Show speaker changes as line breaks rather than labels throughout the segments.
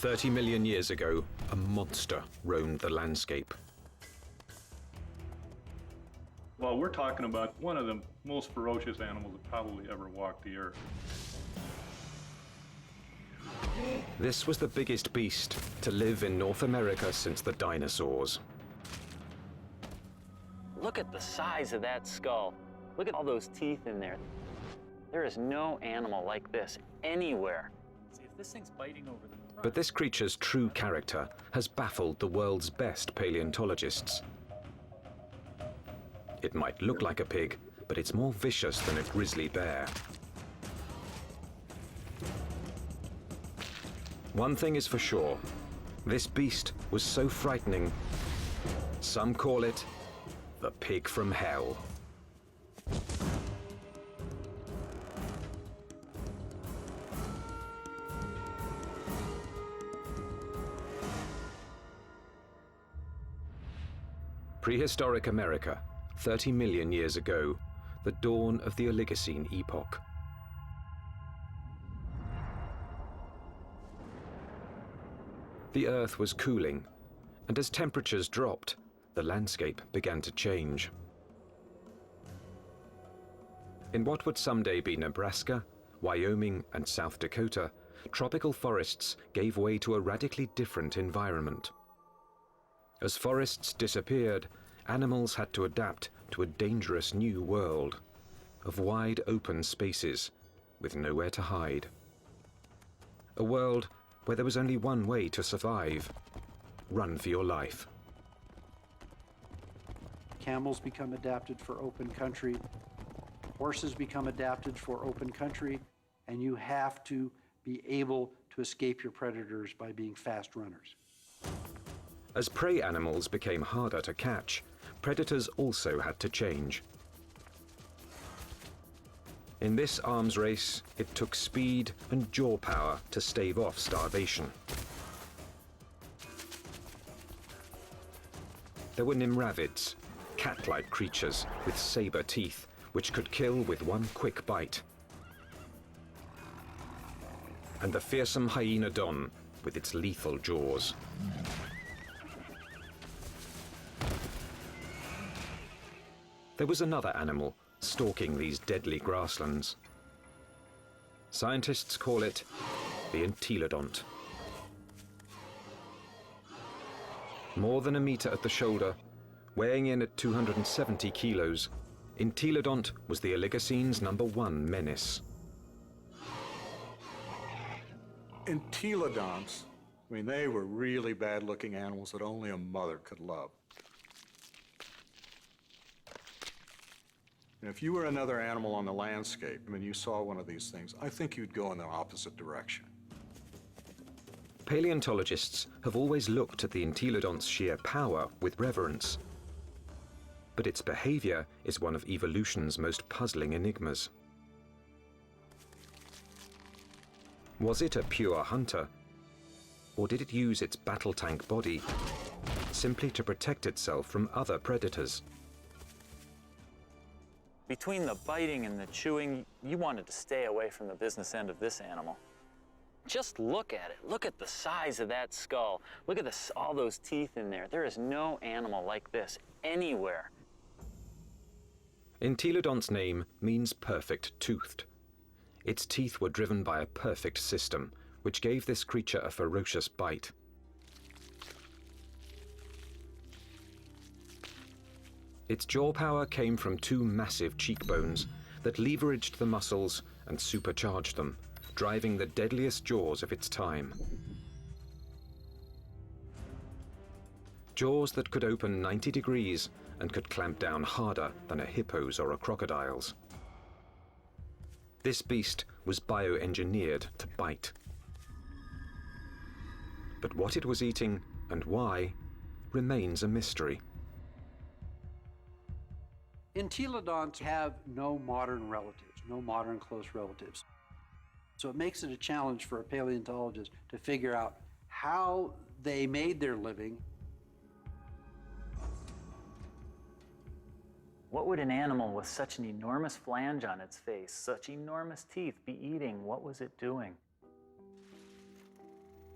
30 million years ago, a monster roamed the landscape.
Well, we're talking about one of the most ferocious animals that probably ever walked the earth.
This was the biggest beast to live in North America since the dinosaurs.
Look at the size of that skull. Look at all those teeth in there. There is no animal like this anywhere. See, if this thing's biting over the front.
But this creature's true character has baffled the world's best paleontologists. It might look like a pig, but it's more vicious than a grizzly bear. One thing is for sure, this beast was so frightening, some call it the pig from hell. Prehistoric America, 30 million years ago, the dawn of the Oligocene epoch. The Earth was cooling, and as temperatures dropped, the landscape began to change. In what would someday be Nebraska, Wyoming, and South Dakota, tropical forests gave way to a radically different environment. As forests disappeared, animals had to adapt to a dangerous new world of wide open spaces with nowhere to hide. A world where there was only one way to survive: run for your life.
Camels become adapted for open country, horses become adapted for open country, and you have to be able to escape your predators by being fast runners.
As prey animals became harder to catch, predators also had to change. In this arms race, it took speed and jaw power to stave off starvation. There were nimravids, cat-like creatures with saber teeth, which could kill with one quick bite. And the fearsome hyenodon with its lethal jaws. There was another animal stalking these deadly grasslands. Scientists call it the entelodont. More than a meter at the shoulder, weighing in at 270 kilos, entelodont was the Oligocene's #1 menace.
Entelodonts, I mean, they were really bad-looking animals that only a mother could love. And if you were another animal on the landscape, and you saw one of these things, I think you'd go in the opposite direction.
Paleontologists have always looked at the entelodont's sheer power with reverence. But its behavior is one of evolution's most puzzling enigmas. Was it a pure hunter? Or did it use its battle tank body simply to protect itself from other predators?
Between the biting and the chewing, you wanted to stay away from the business end of this animal. Just look at it. Look at the size of that skull. Look at this, all those teeth in there. There is no animal like this anywhere.
Entelodont's name means perfect-toothed. Its teeth were driven by a perfect system, which gave this creature a ferocious bite. Its jaw power came from two massive cheekbones that leveraged the muscles and supercharged them, driving the deadliest jaws of its time. Jaws that could open 90 degrees and could clamp down harder than a hippo's or a crocodile's. This beast was bioengineered to bite. But what it was eating and why remains a mystery.
Entelodonts have no modern relatives, no modern close relatives. So it makes it a challenge for a paleontologist to figure out how they made their living.
What would an animal with such an enormous flange on its face, such enormous teeth, be eating? What was it doing?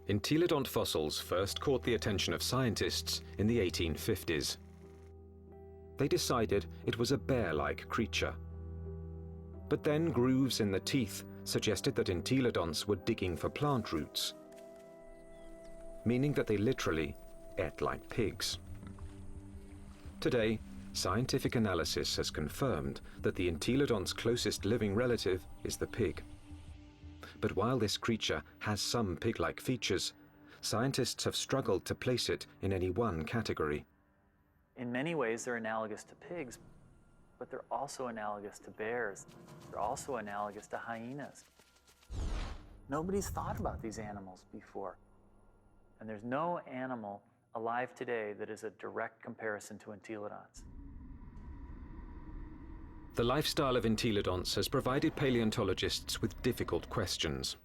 Entelodont fossils first caught the attention of scientists in the 1850s. They decided it was a bear-like creature. But then grooves in the teeth suggested that entelodonts were digging for plant roots, meaning that they literally ate like pigs. Today, scientific analysis has confirmed that the entelodont's closest living relative is the pig. But while this creature has some pig-like features, scientists have struggled to place it in any one category.
In many ways, they're analogous to pigs, but they're also analogous to bears. They're also analogous to hyenas. Nobody's thought about these animals before. And there's no animal alive today that is a direct comparison to entelodonts.
The lifestyle of entelodonts has provided paleontologists with difficult questions.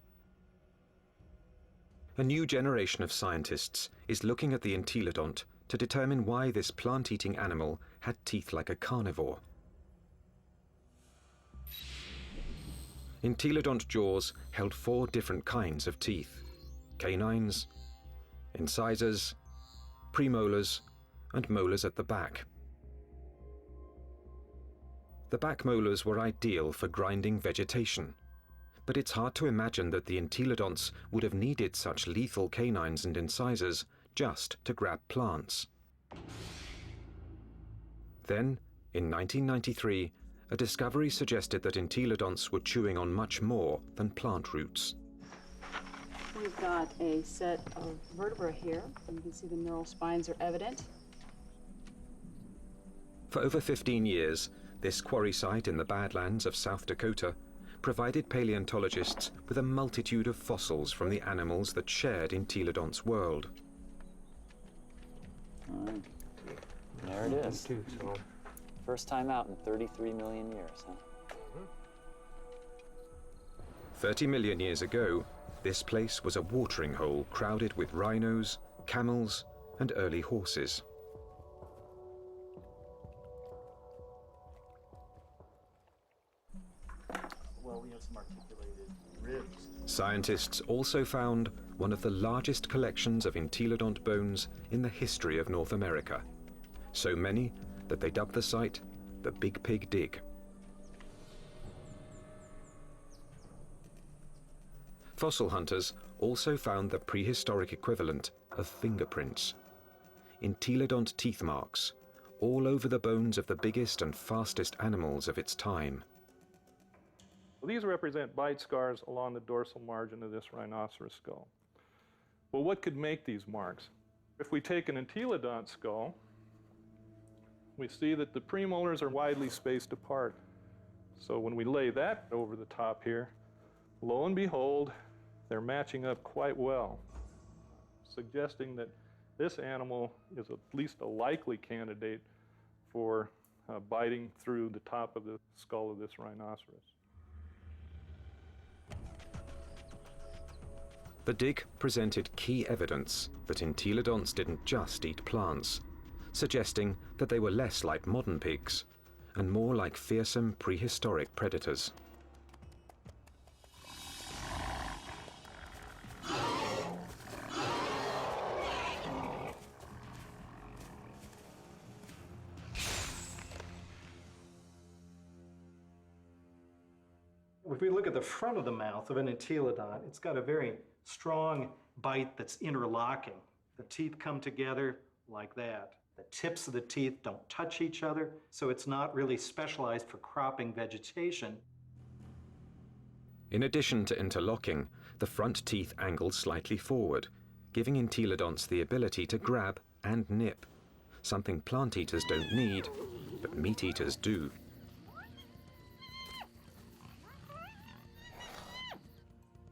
A new generation of scientists is looking at the entelodont to determine why this plant-eating animal had teeth like a carnivore. Entelodont jaws held 4 different kinds of teeth: canines, incisors, premolars, and molars at the back. The back molars were ideal for grinding vegetation, but it's hard to imagine that the entelodonts would have needed such lethal canines and incisors just to grab plants. Then, in 1993, a discovery suggested that entelodonts were chewing on much more than plant roots.
We've got a set of vertebrae here. You can see the neural spines are evident.
For over 15 years, this quarry site in the Badlands of South Dakota provided paleontologists with a multitude of fossils from the animals that shared entelodonts' world.
There it is. First time out in 33 million years, huh?
30 million years ago, this place was a watering hole crowded with rhinos, camels, and early horses.
Well, we have some articulated ribs.
Scientists also found one of the largest collections of entelodont bones in the history of North America. So many that they dubbed the site the Big Pig Dig. Fossil hunters also found the prehistoric equivalent of fingerprints. Entelodont teeth marks all over the bones of the biggest and fastest animals of its time.
Well, these represent bite scars along the dorsal margin of this rhinoceros skull. Well, what could make these marks? If we take an entelodont skull, we see that the premolars are widely spaced apart. So when we lay that over the top here, lo and behold, they're matching up quite well, suggesting that this animal is at least a likely candidate for biting through the top of the skull of this rhinoceros.
The dig presented key evidence that entelodonts didn't just eat plants, suggesting that they were less like modern pigs and more like fearsome prehistoric predators.
If we look at the front of the mouth of an entelodont, it's got a very strong bite that's interlocking. The teeth come together like that. The tips of the teeth don't touch each other, so it's not really specialized for cropping vegetation.
In addition to interlocking, the front teeth angle slightly forward, giving entelodonts the ability to grab and nip, something plant eaters don't need, but meat eaters do.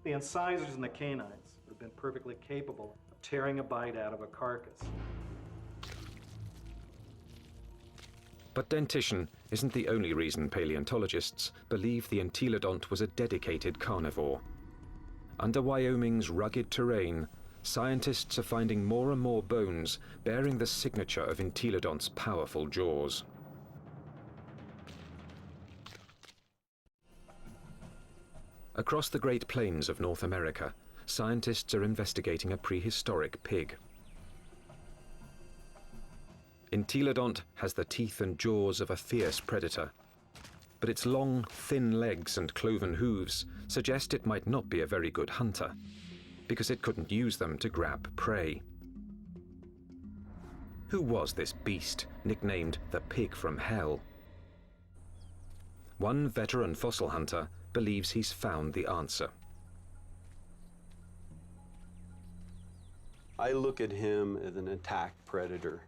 The incisors and the canines have been perfectly capable of tearing a bite out of a carcass.
But dentition isn't the only reason paleontologists believe the entelodont was a dedicated carnivore. Under Wyoming's rugged terrain, scientists are finding more and more bones bearing the signature of entelodont's powerful jaws. Across the Great Plains of North America, scientists are investigating a prehistoric pig. Entelodont has the teeth and jaws of a fierce predator, but its long, thin legs and cloven hooves suggest it might not be a very good hunter, because it couldn't use them to grab prey. Who was this beast, nicknamed the Pig from Hell? One veteran fossil hunter believes he's found the answer.
I look at him as an attack predator,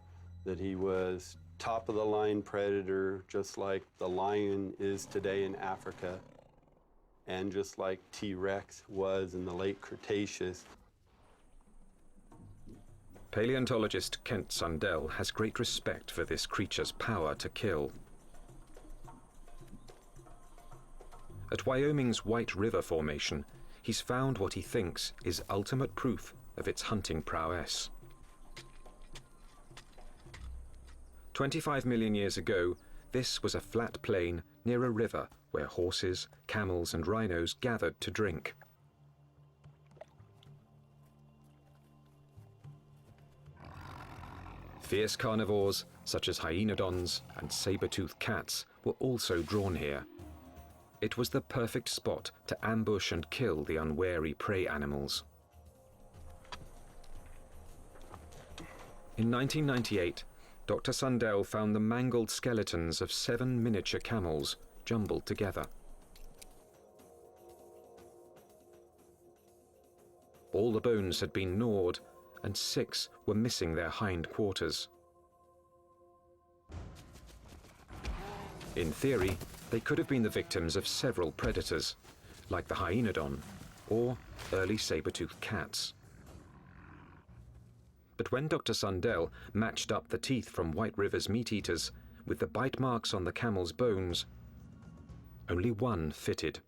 that he was top-of-the-line predator, just like the lion is today in Africa, and just like T-Rex was in the late Cretaceous.
Paleontologist Kent Sundell has great respect for this creature's power to kill. At Wyoming's White River Formation, he's found what he thinks is ultimate proof of its hunting prowess. 25 million years ago, this was a flat plain near a river where horses, camels, and rhinos gathered to drink. Fierce carnivores, such as hyenodons and saber-toothed cats, were also drawn here. It was the perfect spot to ambush and kill the unwary prey animals. In 1998, Dr. Sundell found the mangled skeletons of 7 miniature camels jumbled together. All the bones had been gnawed, and 6 were missing their hind quarters. In theory, they could have been the victims of several predators, like the hyenodon or early saber-toothed cats. But when Dr. Sundell matched up the teeth from White River's meat-eaters with the bite marks on the camel's bones, only one fitted.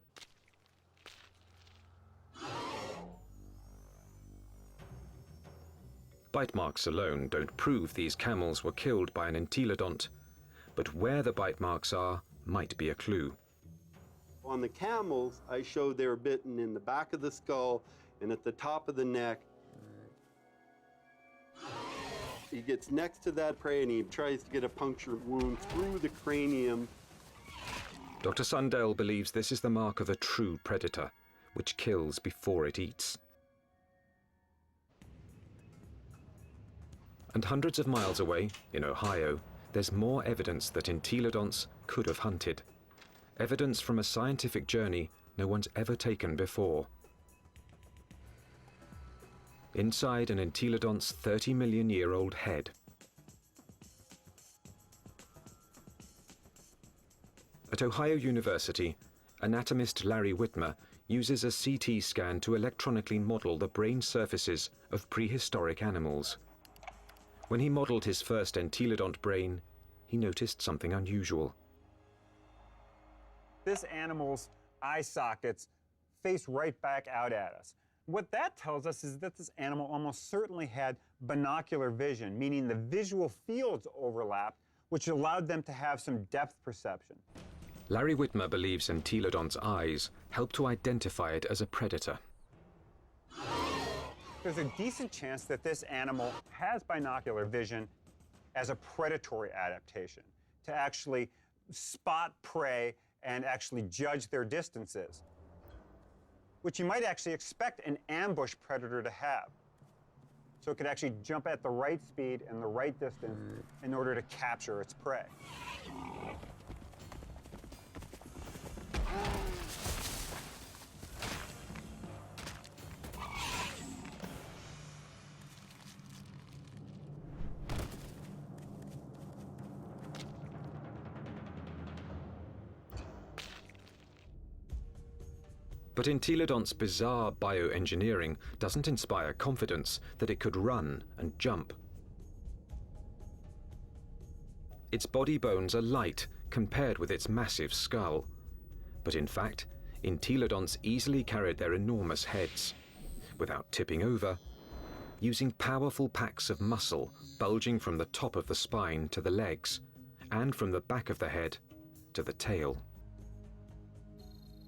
Bite marks alone don't prove these camels were killed by an entelodont, but where the bite marks are might be a clue.
On the camels, I showed they were bitten in the back of the skull and at the top of the neck. He gets next to that prey and he tries to get a puncture wound through the cranium.
Dr. Sundell believes this is the mark of a true predator, which kills before it eats. And hundreds of miles away, in Ohio, there's more evidence that entelodonts could have hunted. Evidence from a scientific journey no one's ever taken before. Inside an entelodont's 30-million-year-old head. At Ohio University, anatomist Larry Whitmer uses a CT scan to electronically model the brain surfaces of prehistoric animals. When he modeled his first entelodont brain, he noticed something unusual.
This animal's eye sockets face right back out at us. What that tells us is that this animal almost certainly had binocular vision, meaning the visual fields overlapped, which allowed them to have some depth perception.
Larry Whitmer believes entelodont's eyes help to identify it as a predator.
There's a decent chance that this animal has binocular vision as a predatory adaptation, to actually spot prey and actually judge their distances, which you might actually expect an ambush predator to have. So it could actually jump at the right speed and the right distance in order to capture its prey.
But entelodont's bizarre bioengineering doesn't inspire confidence that it could run and jump. Its body bones are light compared with its massive skull. But in fact, entelodonts easily carried their enormous heads, without tipping over, using powerful packs of muscle bulging from the top of the spine to the legs, and from the back of the head to the tail.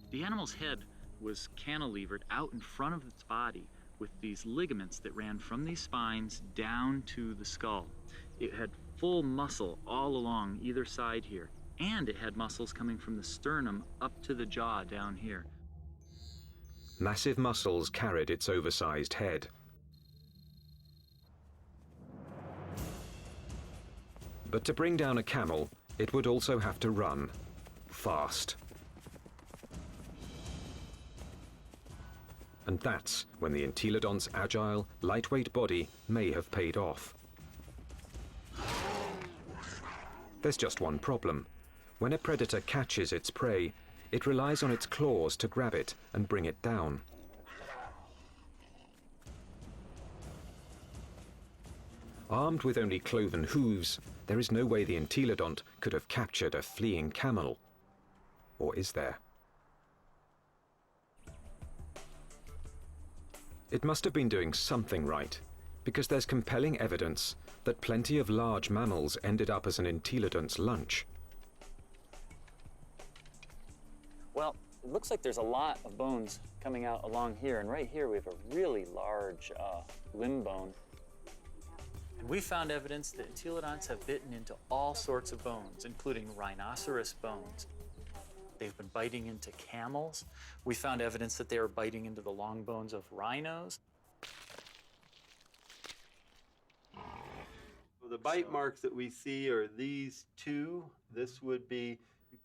The animal's head was cantilevered out in front of its body with these ligaments that ran from these spines down to the skull. It had full muscle all along either side here, and it had muscles coming from the sternum up to the jaw down here.
Massive muscles carried its oversized head. But to bring down a camel, it would also have to run fast. And that's when the entelodont's agile, lightweight body may have paid off. There's just one problem. When a predator catches its prey, it relies on its claws to grab it and bring it down. Armed with only cloven hooves, there is no way the entelodont could have captured a fleeing camel. Or is there? It must have been doing something right, because there's compelling evidence that plenty of large mammals ended up as an entelodont's lunch.
Well, it looks like there's a lot of bones coming out along here, and right here we have a really large limb bone. And we found evidence that entelodonts have bitten into all sorts of bones, including rhinoceros bones. They've been biting into camels. We found evidence that they were biting into the long bones of rhinos.
The bite marks that we see are these two. This would be...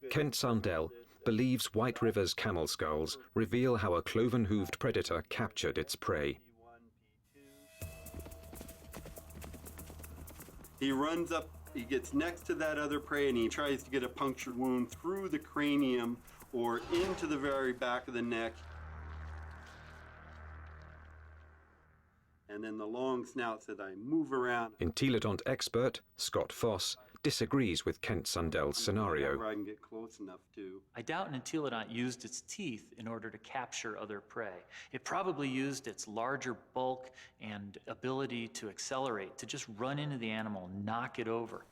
Kent Sundell believes White River's camel skulls reveal how a cloven-hooved predator captured its prey.
He runs up, he gets next to that other prey, and he tries to get a punctured wound through the cranium or into the very back of the neck. And then the long snouts that I move around.
Entelodont expert Scott Foss disagrees with Kent Sundell's scenario.
Where I can get close enough to.
I doubt an entelodont used its teeth in order to capture other prey. It probably used its larger bulk and ability to accelerate to just run into the animal, knock it over.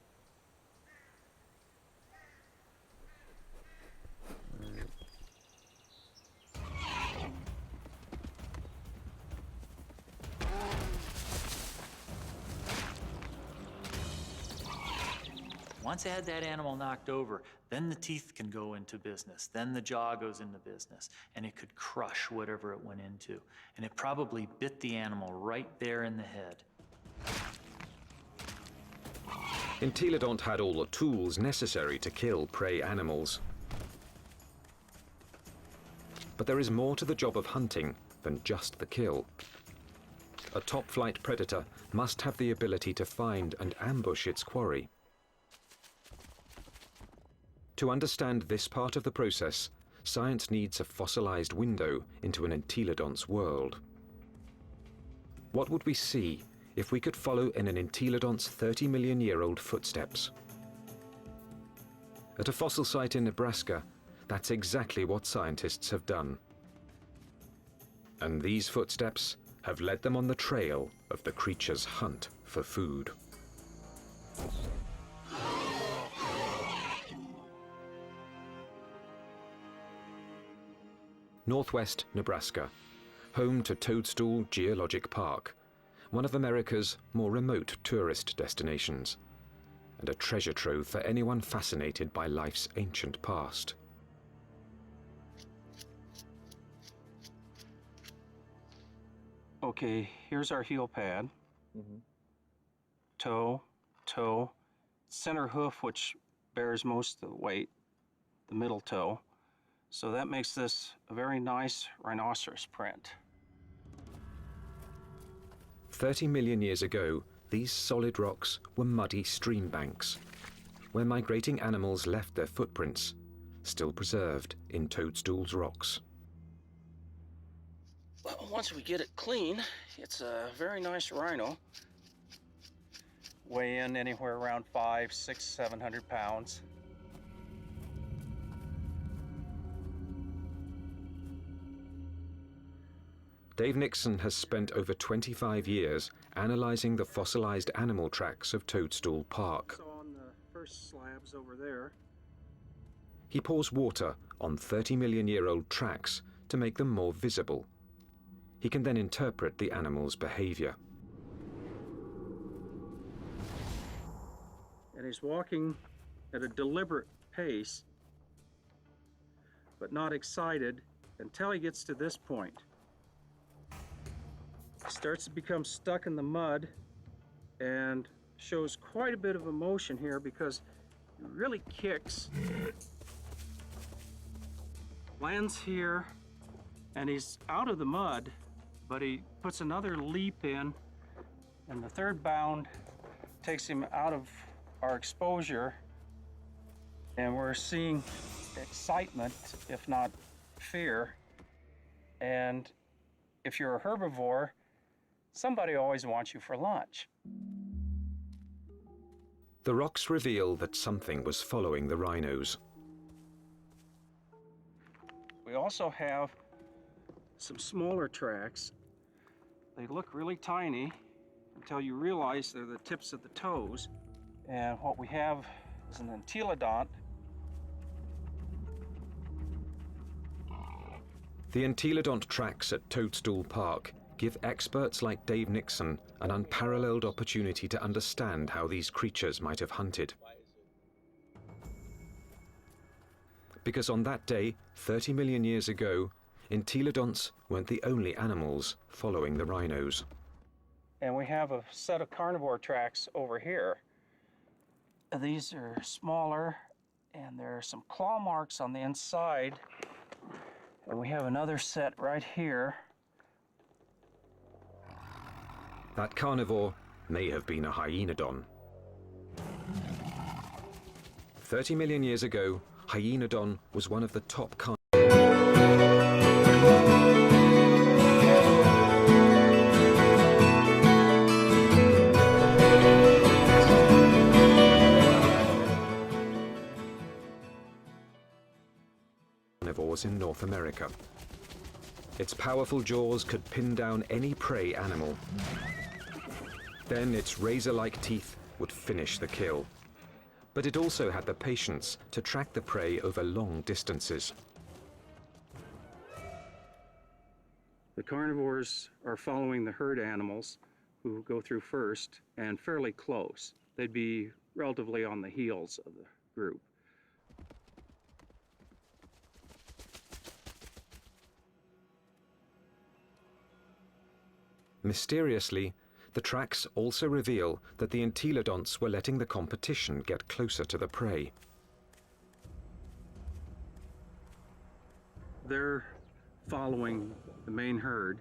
Once I had that animal knocked over, then the teeth can go into business, then the jaw goes into business, and it could crush whatever it went into. And it probably bit the animal right there in the head.
Entelodont had all the tools necessary to kill prey animals. But there is more to the job of hunting than just the kill. A top-flight predator must have the ability to find and ambush its quarry. To understand this part of the process, science needs a fossilized window into an entelodont's world. What would we see if we could follow in an entelodont's 30-million-year-old footsteps? At a fossil site in Nebraska, that's exactly what scientists have done. And these footsteps have led them on the trail of the creature's hunt for food. Northwest Nebraska, home to Toadstool Geologic Park, one of America's more remote tourist destinations, and a treasure trove for anyone fascinated by life's ancient past.
Okay, here's our heel pad. Toe, center hoof, which bears most of the weight, the middle toe. So that makes this a very nice rhinoceros print.
30 million years ago, these solid rocks were muddy stream banks, where migrating animals left their footprints, still preserved in Toadstool's rocks.
Well, once we get it clean, it's a very nice rhino. Weigh in anywhere around 500, 600, 700 pounds.
Dave Nixon has spent over 25 years analyzing the fossilized animal tracks of Toadstool Park.
So on the first slabs over there.
He pours water on 30-million-year-old tracks to make them more visible. He can then interpret the animal's behavior.
And he's walking at a deliberate pace, but not excited until he gets to this point. He starts to become stuck in the mud and shows quite a bit of emotion here because he really kicks, lands here, and he's out of the mud, but he puts another leap in, and the third bound takes him out of our exposure, and we're seeing excitement, if not fear. And if you're a herbivore, somebody always wants you for lunch.
The rocks reveal that something was following the rhinos.
We also have some smaller tracks. They look really tiny until you realize they're the tips of the toes. And what we have is an entelodont.
The entelodont tracks at Toadstool Park give experts like Dave Nixon an unparalleled opportunity to understand how these creatures might have hunted. Because on that day, 30 million years ago, entelodonts weren't the only animals following the rhinos.
And we have a set of carnivore tracks over here. These are smaller, and there are some claw marks on the inside. And we have another set right here.
That carnivore may have been a hyenodon. 30 million years ago, hyenodon was one of the top carnivores in North America. Its powerful jaws could pin down any prey animal. Then its razor-like teeth would finish the kill. But it also had the patience to track the prey over long distances.
The carnivores are following the herd animals who go through first and fairly close. They'd be relatively on the heels of the group.
Mysteriously, the tracks also reveal that the entelodonts were letting the competition get closer to the prey.
They're following the main herd,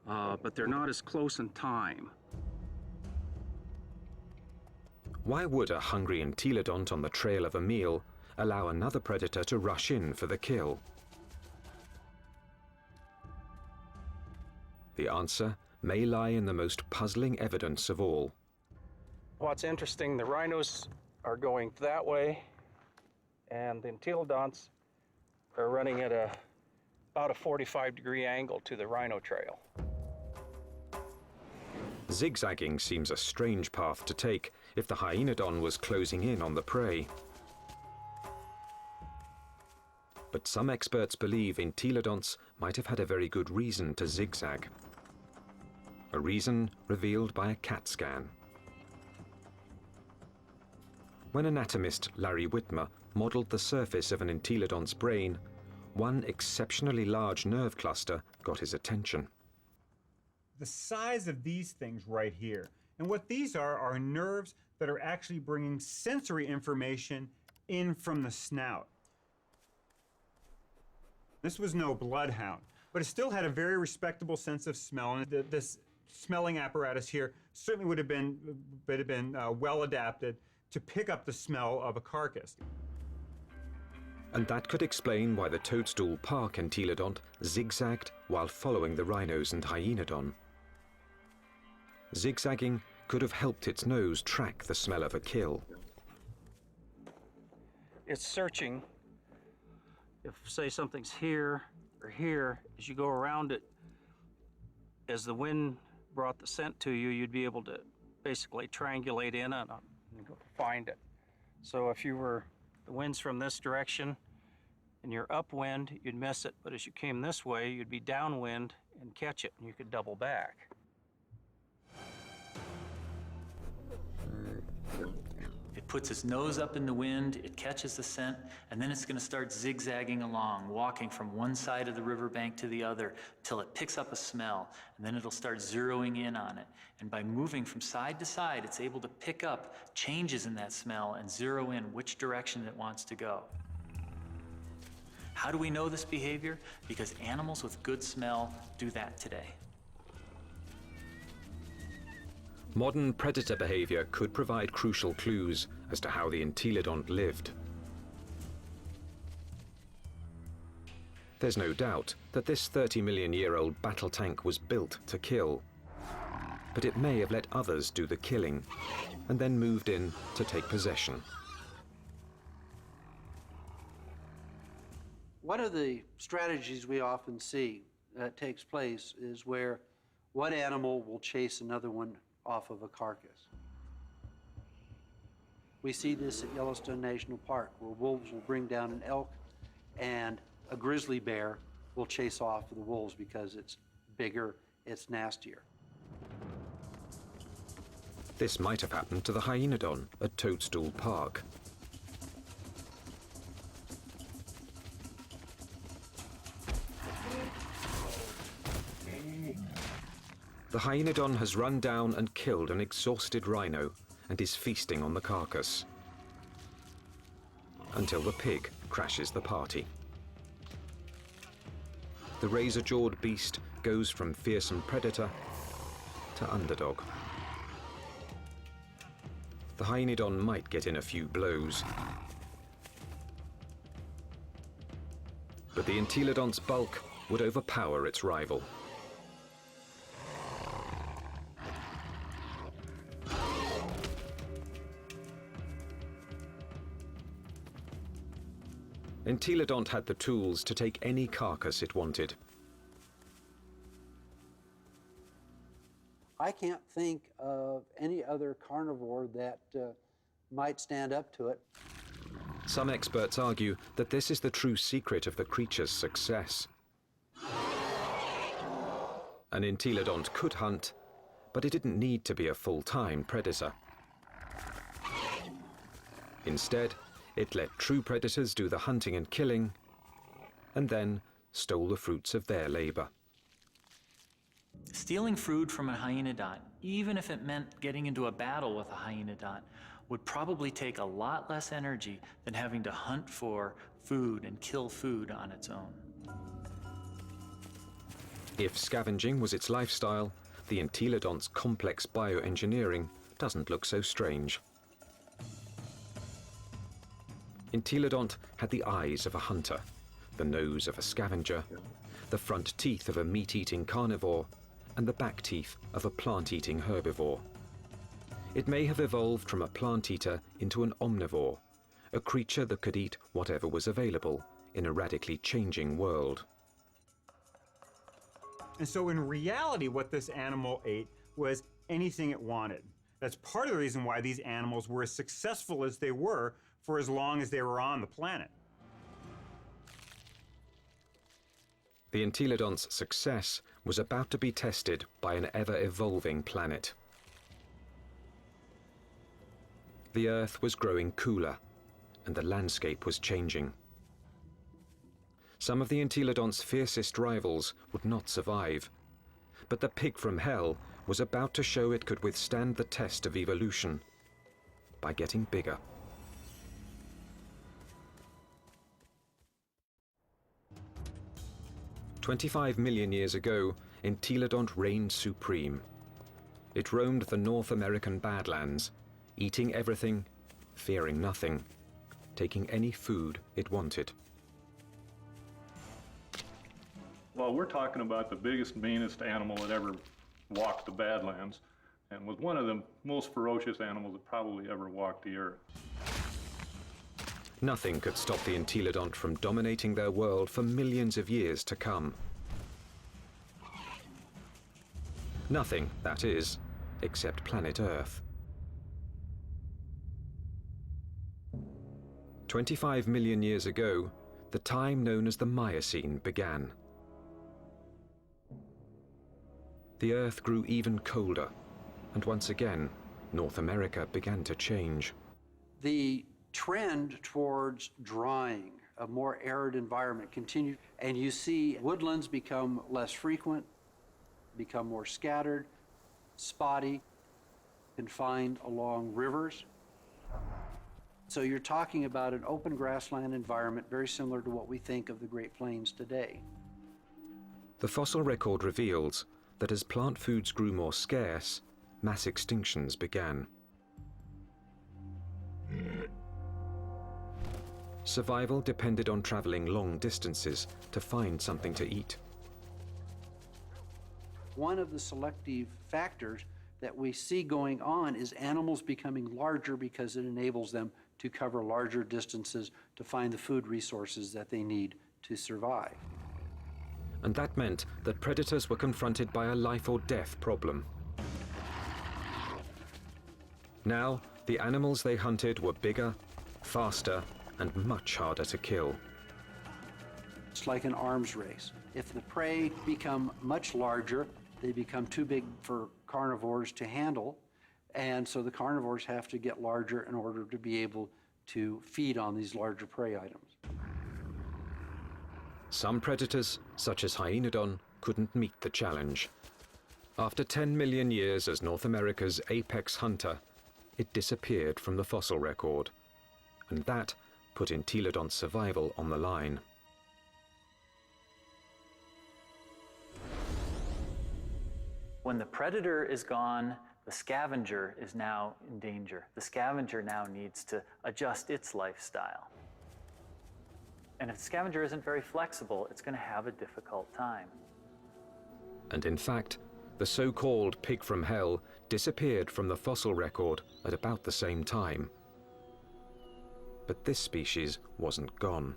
but they're not as close in time.
Why would a hungry entelodont on the trail of a meal allow another predator to rush in for the kill? The answer may lie in the most puzzling evidence of all.
What's interesting, the rhinos are going that way, and the entelodonts are running at about a 45-degree angle to the rhino trail.
Zigzagging seems a strange path to take if the hyenodon was closing in on the prey. But some experts believe entelodonts might have had a very good reason to zigzag. A reason revealed by a CAT scan. When anatomist Larry Whitmer modeled the surface of an entelodont's brain, one exceptionally large nerve cluster got his attention.
The size of these things right here, and what these are nerves that are actually bringing sensory information in from the snout. This was no bloodhound, but it still had a very respectable sense of smell, and this smelling apparatus here certainly would have been well adapted to pick up the smell of a carcass.
And that could explain why the Toadstool Park entelodont zigzagged while following the rhinos and hyenodon. Zigzagging could have helped its nose track the smell of a kill.
It's searching. If, say, something's here or here, as you go around it, as the wind brought the scent to you, you'd be able to basically triangulate in and find it. So if the wind's from this direction, and you're upwind, you'd miss it, but as you came this way, you'd be downwind and catch it, and you could double back.
It puts its nose up in the wind, it catches the scent, and then it's going to start zigzagging along, walking from one side of the riverbank to the other till it picks up a smell, and then it'll start zeroing in on it. And by moving from side to side, it's able to pick up changes in that smell and zero in which direction it wants to go. How do we know this behavior? Because animals with good smell do that today.
Modern predator behavior could provide crucial clues as to how the entelodont lived. There's no doubt that this 30-million-year-old battle tank was built to kill, but it may have let others do the killing and then moved in to take possession.
One of the strategies we often see that takes place is where one animal will chase another one off of a carcass. We see this at Yellowstone National Park, where wolves will bring down an elk and a grizzly bear will chase off the wolves because it's bigger, it's nastier.
This might have happened to the hyenodon at Toadstool Park. The hyenodon has run down and killed an exhausted rhino and is feasting on the carcass until the pig crashes the party. The razor-jawed beast goes from fearsome predator to underdog. The hyenodon might get in a few blows, but the entelodont's bulk would overpower its rival. Entelodont had the tools to take any carcass it wanted.
I can't think of any other carnivore that might stand up to it.
Some experts argue that this is the true secret of the creature's success. An entelodont could hunt, but it didn't need to be a full-time predator. Instead, it let true predators do the hunting and killing, and then stole the fruits of their labor.
Stealing food from a hyenodont, even if it meant getting into a battle with a hyenodont, would probably take a lot less energy than having to hunt for food and kill food on its own.
If scavenging was its lifestyle, the entelodont's complex bioengineering doesn't look so strange. Entelodont had the eyes of a hunter, the nose of a scavenger, the front teeth of a meat-eating carnivore, and the back teeth of a plant-eating herbivore. It may have evolved from a plant-eater into an omnivore, a creature that could eat whatever was available in a radically changing world.
And so in reality, what this animal ate was anything it wanted. That's part of the reason why these animals were as successful as they were for as long as they were on the planet.
The entelodont's success was about to be tested by an ever-evolving planet. The Earth was growing cooler, and the landscape was changing. Some of the entelodont's fiercest rivals would not survive, but the pig from hell was about to show it could withstand the test of evolution by getting bigger. "25 million years ago, entelodont reigned supreme. It roamed the North American Badlands, eating everything, fearing nothing, taking any food it wanted."
Well, we're talking about the biggest, meanest animal that ever walked the Badlands, and was one of the most ferocious animals that probably ever walked the earth.
Nothing could stop the entelodont from dominating their world for millions of years to come. Nothing, that is, except planet Earth. 25 million years ago, the time known as the Miocene began. The Earth grew even colder, and once again, North America began to change.
The trend towards drying, a more arid environment continued, and you see woodlands become less frequent, become more scattered, spotty, confined along rivers. So you're talking about an open grassland environment very similar to what we think of the Great Plains today.
The fossil record reveals that as plant foods grew more scarce, mass extinctions began. Survival depended on traveling long distances to find something to eat.
One of the selective factors that we see going on is animals becoming larger because it enables them to cover larger distances to find the food resources that they need to survive.
And that meant that predators were confronted by a life or death problem. Now, the animals they hunted were bigger, faster, and much harder to kill.
It's like an arms race. If the prey become much larger, they become too big for carnivores to handle, and so the carnivores have to get larger in order to be able to feed on these larger prey items.
Some predators, such as Hyaenodon, couldn't meet the challenge. After 10 million years as North America's apex hunter, it disappeared from the fossil record, and that put Entelodon's survival on the line.
When the predator is gone, the scavenger is now in danger. The scavenger now needs to adjust its lifestyle. And if the scavenger isn't very flexible, it's going to have a difficult time.
And in fact, the so-called pig from hell disappeared from the fossil record at about the same time. But this species wasn't gone.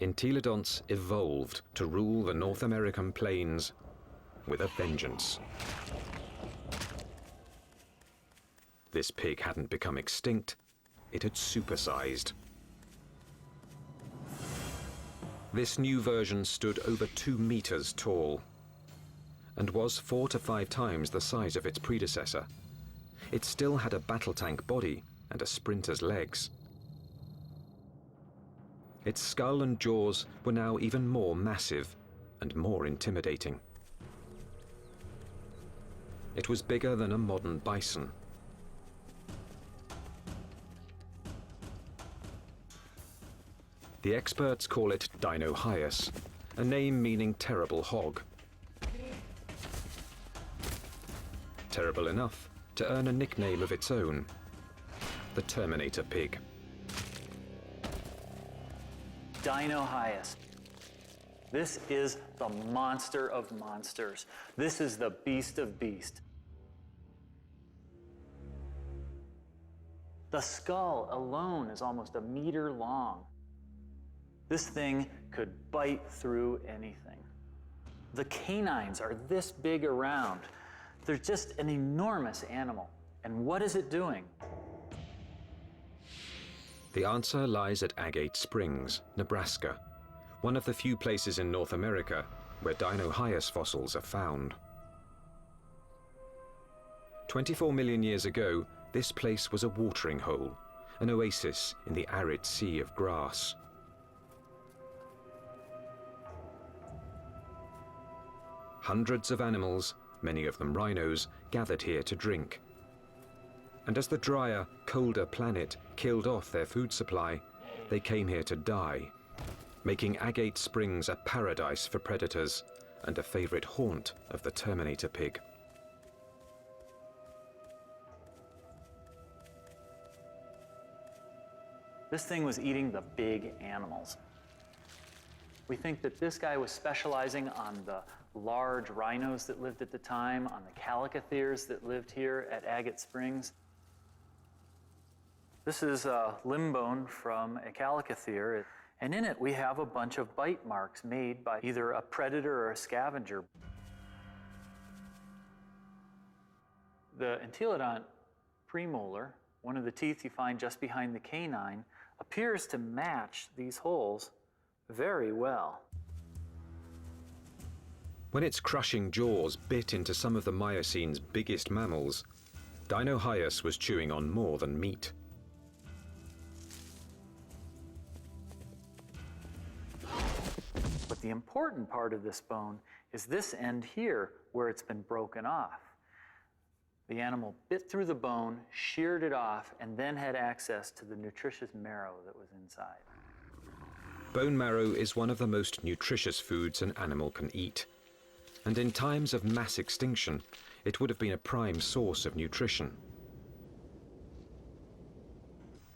Entelodonts evolved to rule the North American plains with a vengeance. This pig hadn't become extinct, it had supersized. This new version stood over 2 meters tall and was 4 to 5 times the size of its predecessor. It still had a battle tank body and a sprinter's legs. Its skull and jaws were now even more massive and more intimidating. It was bigger than a modern bison. The experts call it Dinosaurs, a name meaning terrible hog. Terrible enough to earn a nickname of its own, the Terminator pig.
Dinosaurs. This is the monster of monsters. This is the beast of beasts. The skull alone is almost 1 meter long. This thing could bite through anything. The canines are this big around. They're just an enormous animal. And what is it doing?
The answer lies at Agate Springs, Nebraska, one of the few places in North America where Dinosaurs fossils are found. 24 million years ago, this place was a watering hole, an oasis in the arid sea of grass. Hundreds of animals, many of them rhinos, gathered here to drink. And as the drier, colder planet killed off their food supply, they came here to die, making Agate Springs a paradise for predators and a favorite haunt of the Terminator pig.
This thing was eating the big animals. We think that this guy was specializing on the large rhinos that lived at the time, on the calicotheres that lived here at Agate Springs. This is a limb bone from a calicothere, and in it we have a bunch of bite marks made by either a predator or a scavenger. The Entelodont premolar, one of the teeth you find just behind the canine, appears to match these holes very well.
When its crushing jaws bit into some of the Miocene's biggest mammals, Dinosaurs was chewing on more than meat.
But the important part of this bone is this end here, where it's been broken off. The animal bit through the bone, sheared it off, and then had access to the nutritious marrow that was inside.
Bone marrow is one of the most nutritious foods an animal can eat. And in times of mass extinction, it would have been a prime source of nutrition.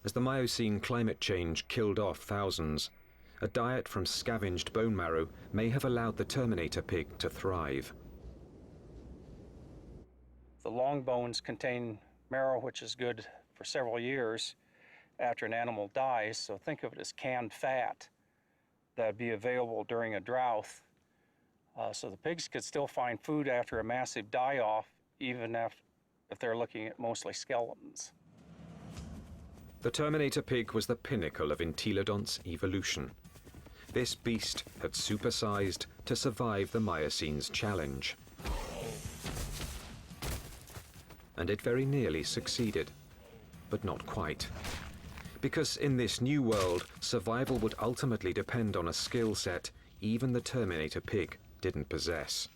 As the Miocene climate change killed off thousands, a diet from scavenged bone marrow may have allowed the Terminator pig to thrive.
The long bones contain marrow, which is good for several years after an animal dies. So think of it as canned fat that would be available during a drought. So the pigs could still find food after a massive die-off, even if they're looking at mostly skeletons.
The Terminator pig was the pinnacle of entelodonts evolution. This beast had supersized to survive the Miocene's challenge. And it very nearly succeeded, but not quite. Because in this new world, survival would ultimately depend on a skill set even the Terminator pig didn't possess.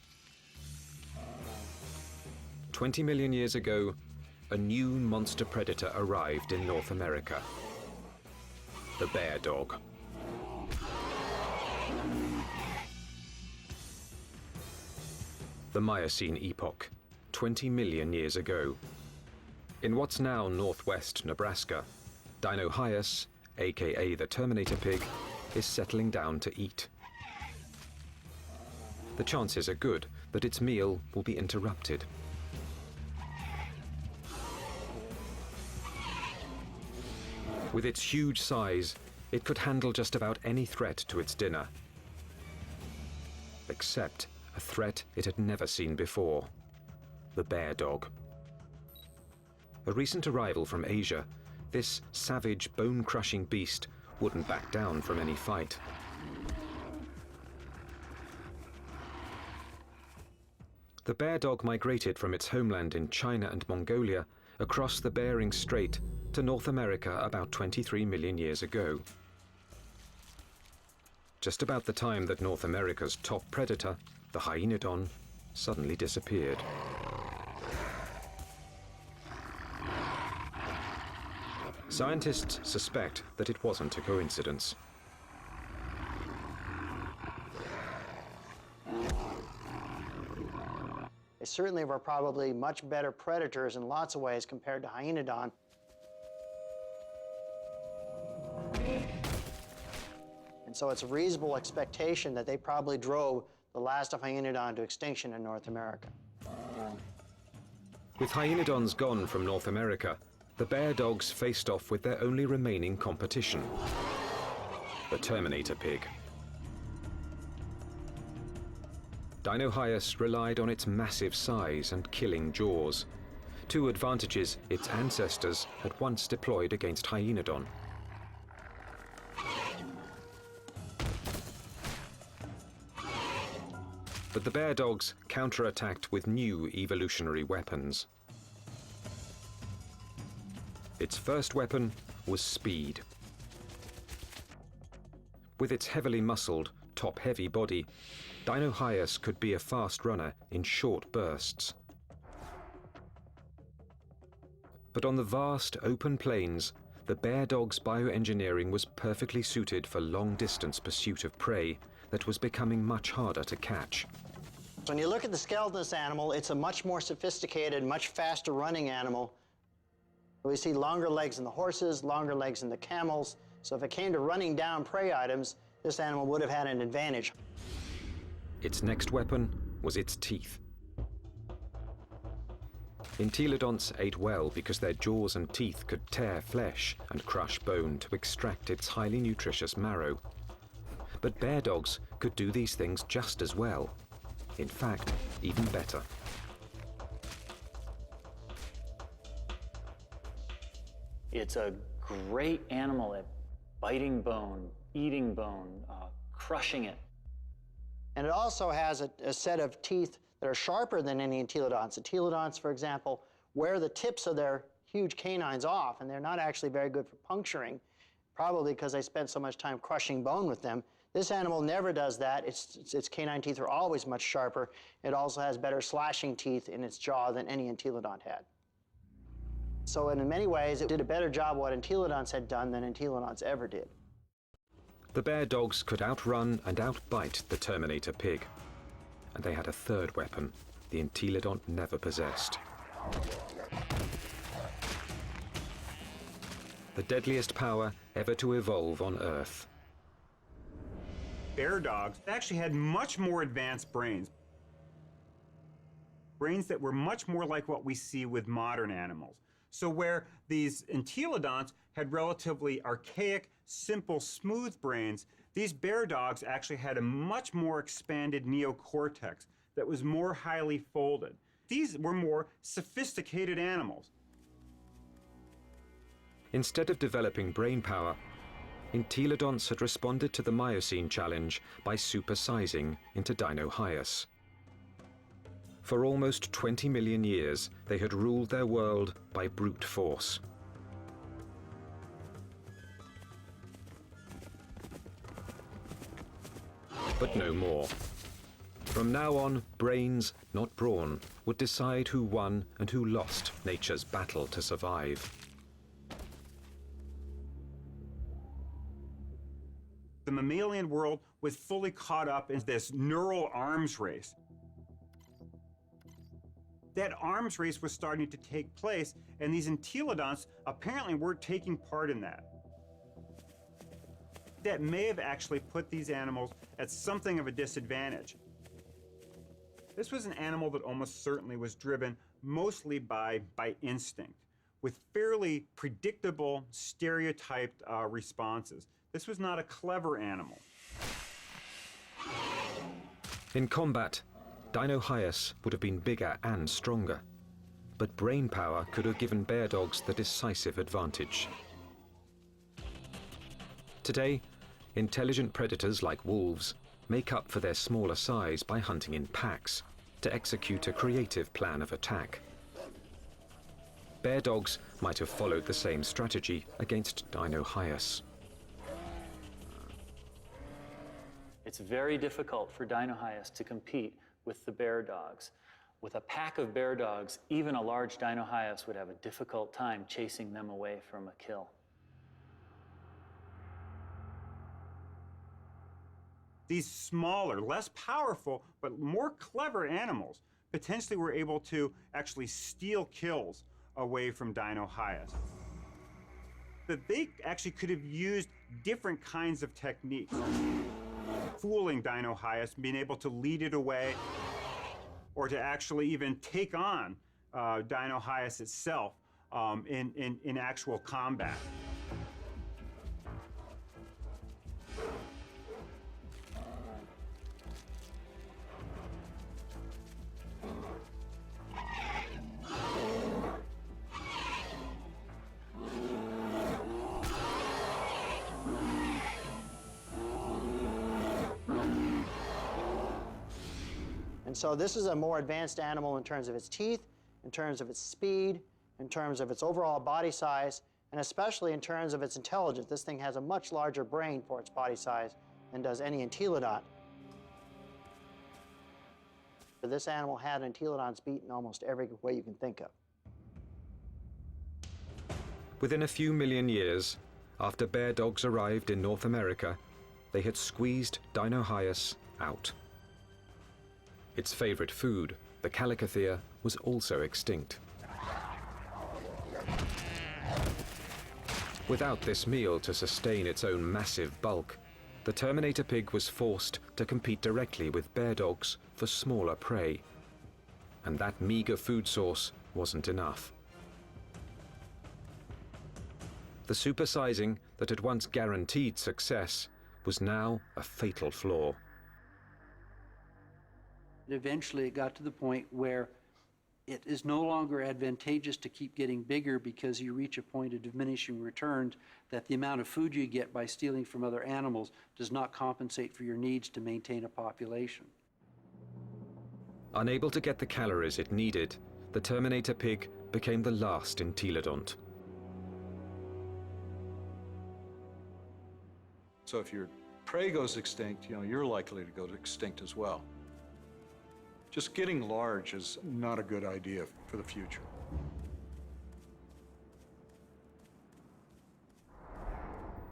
20 million years ago, a new monster predator arrived in North America. The bear dog. The Miocene epoch, 20 million years ago. In what's now northwest Nebraska, Dinosaurs, aka the Terminator pig, is settling down to eat. The chances are good that its meal will be interrupted. With its huge size, it could handle just about any threat to its dinner. Except a threat it had never seen before: the bear dog. A recent arrival from Asia, this savage, bone-crushing beast wouldn't back down from any fight. The bear dog migrated from its homeland in China and Mongolia across the Bering Strait to North America about 23 million years ago. Just about the time that North America's top predator, the hyenodon, suddenly disappeared. Scientists suspect that it wasn't a coincidence.
They certainly were probably much better predators in lots of ways compared to hyenodon. And so it's a reasonable expectation that they probably drove the last of hyenodon to extinction in North America.
With hyenodons gone from North America, the bear dogs faced off with their only remaining competition: the Terminator pig. Dinosaurs relied on its massive size and killing jaws, two advantages its ancestors had once deployed against hyenodon. But the bear dogs counterattacked with new evolutionary weapons. Its first weapon was speed. With its heavily muscled, top-heavy body, Dinosaurs could be a fast runner in short bursts. But on the vast, open plains, the bear dog's bioengineering was perfectly suited for long-distance pursuit of prey that was becoming much harder to catch.
When you look at the skeleton of this animal, it's a much more sophisticated, much faster running animal. We see longer legs in the horses, longer legs in the camels. So if it came to running down prey items, this animal would have had an advantage.
Its next weapon was its teeth. Entelodonts ate well because their jaws and teeth could tear flesh and crush bone to extract its highly nutritious marrow. But bear dogs could do these things just as well. In fact, even better.
It's a great animal at biting bone, eating bone, crushing it.
And it also has a set of teeth that are sharper than any entelodonts. Entelodonts, for example, wear the tips of their huge canines off, and they're not actually very good for puncturing, probably because they spent so much time crushing bone with them. This animal never does that. Its canine teeth are always much sharper. It also has better slashing teeth in its jaw than any entelodont had. So in many ways, it did a better job of what entelodonts had done than entelodonts ever did.
The bear dogs could outrun and outbite the Terminator pig. And they had a third weapon the entelodont never possessed. The deadliest power ever to evolve on Earth.
Bear dogs actually had much more advanced brains. Brains that were much more like what we see with modern animals. So where these entelodonts had relatively archaic, simple, smooth brains, these bear dogs actually had a much more expanded neocortex that was more highly folded. These were more sophisticated animals.
Instead of developing brain power, entelodonts had responded to the Miocene challenge by supersizing into Dinosaurs. For almost 20 million years, they had ruled their world by brute force. But no more. From now on, brains, not brawn, would decide who won and who lost nature's battle to survive.
The mammalian world was fully caught up in this neural arms race. That arms race was starting to take place, and these entelodonts apparently weren't taking part in that. That may have actually put these animals at something of a disadvantage. This was an animal that almost certainly was driven mostly by instinct, with fairly predictable, stereotyped responses. This was not a clever animal.
In combat, Dinosaurs would have been bigger and stronger, but brain power could have given bear dogs the decisive advantage. Today, intelligent predators like wolves make up for their smaller size by hunting in packs to execute a creative plan of attack. Bear dogs might have followed the same strategy against Dinosaurs.
It's very difficult for Dinosaurs to compete with the bear dogs. With a pack of bear dogs, even a large Dinosaurs would have a difficult time chasing them away from a kill.
These smaller, less powerful, but more clever animals potentially were able to actually steal kills away from Dinosaurs. That they actually could have used different kinds of techniques. Fooling Dinosaurs, being able to lead it away, or to actually even take on Dinosaurs itself in actual combat.
And so this is a more advanced animal in terms of its teeth, in terms of its speed, in terms of its overall body size, and especially in terms of its intelligence. This thing has a much larger brain for its body size than does any entelodont. But this animal had entelodonts beat in almost every way you can think of.
Within a few million years, after bear dogs arrived in North America, they had squeezed Dinosaurs out. Its favorite food, the calicothea, was also extinct. Without this meal to sustain its own massive bulk, the Terminator pig was forced to compete directly with bear dogs for smaller prey. And that meager food source wasn't enough. The supersizing that had once guaranteed success was now a fatal flaw.
Eventually, it got to the point where it is no longer advantageous to keep getting bigger because you reach a point of diminishing returns, that the amount of food you get by stealing from other animals does not compensate for your needs to maintain a population.
Unable to get the calories it needed, the Terminator pig became the last entelodont.
So if your prey goes extinct, you're likely to go extinct as well. Just getting large is not a good idea for the future.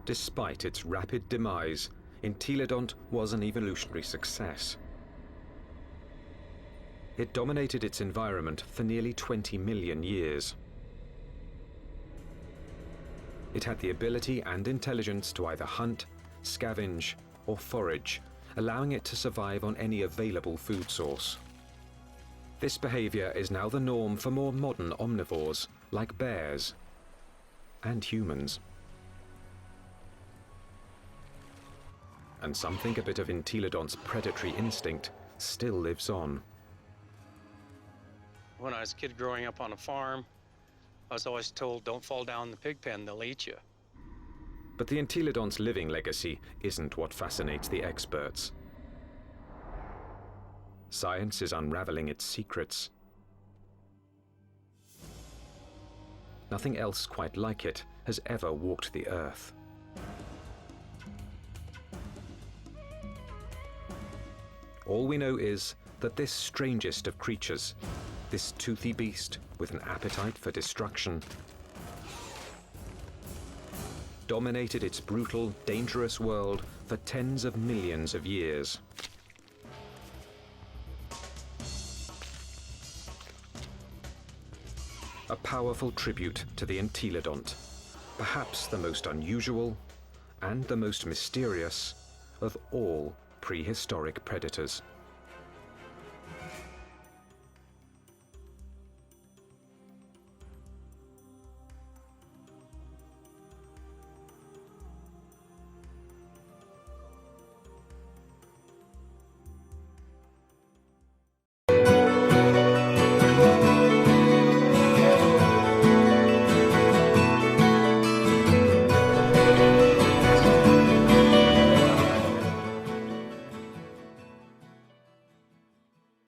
Despite its rapid demise, entelodont was an evolutionary success. It dominated its environment for nearly 20 million years. It had the ability and intelligence to either hunt, scavenge, or forage, allowing it to survive on any available food source. This behavior is now the norm for more modern omnivores, like bears and humans. And some think a bit of entelodont's predatory instinct still lives on.
When I was a kid growing up on a farm, I was always told, don't fall down the pig pen, they'll eat you.
But the entelodont's living legacy isn't what fascinates the experts. Science is unraveling its secrets. Nothing else quite like it has ever walked the earth. All we know is that this strangest of creatures, this toothy beast with an appetite for destruction, dominated its brutal, dangerous world for tens of millions of years. A powerful tribute to the entelodont, perhaps the most unusual and the most mysterious of all prehistoric predators.